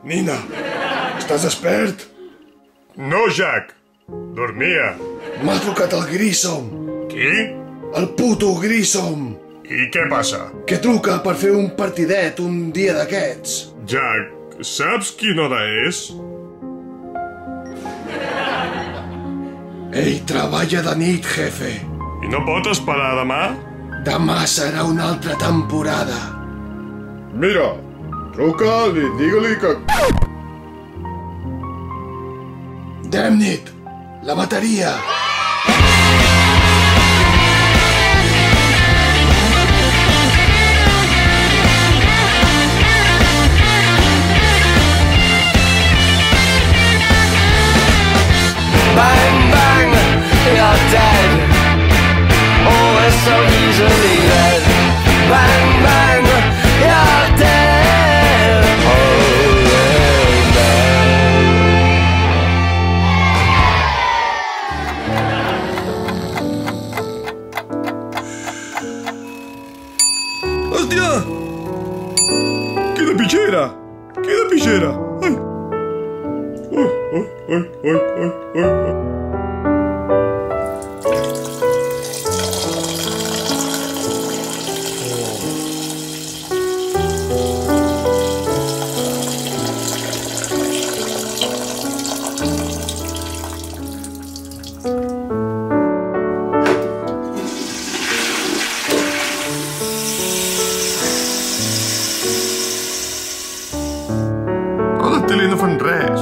Nina, estàs despert? No, Jack. Dormia. M'ha trucat el Grissom. Qui? El puto Grissom. I què passa? Que truca per fer un partidet un dia d'aquests. Jack, saps quina hora és? Ell treballa de nit, jefe. I no pot esperar demà? Demà serà una altra temporada. Mira, truca-li, digue-li que... Damnit, la bateria. Bang, bang, you're dead. Oh, it's so easily led. Bang, bang, you're dead. Oh, you're dead. Hòstia! Quina pitxera! Quina pitxera! Ai! Ai. A la tele no fan res.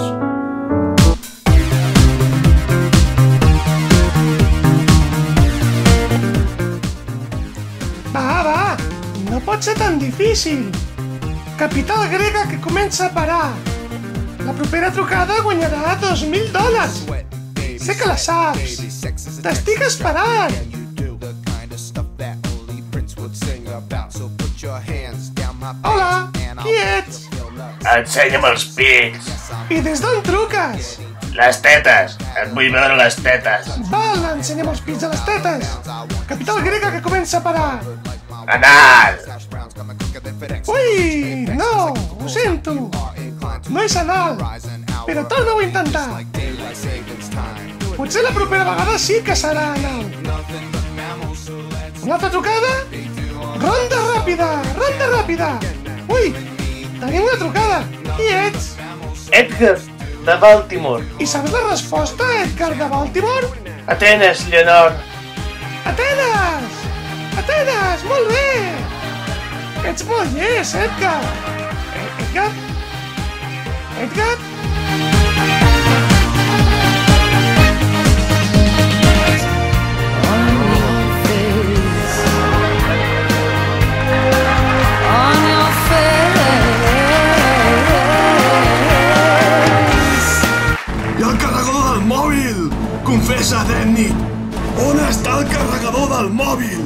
Va, no pot ser tan difícil. Capital grega que comença a parar. La propera trucada guanyarà $2.000. Sé que la saps. T'estic esperant. Hola, qui ets? Ensenya'm els pits. I des d'on truques? Les tetes. Et vull veure les tetes. Val, ensenya'm els pits a les tetes. Capital grega que comença a parar. Anal. Ui, no, ho sento. No és anal, però torna-ho a intentar. Potser la propera vegada sí que serà anal. Una altra trucada? Ronda ràpida, ronda ràpida. Ui, tenim una trucada. Qui ets? Edgar, de Baltimore. I saps la resposta, Edgar de Baltimore? Atenes, Leonor. Atenes! Atenes, molt bé! Ets molt llest, Edgar. Edgar? Edgar? I el carregador del mòbil! Confessa, Damnit! On està el carregador del mòbil?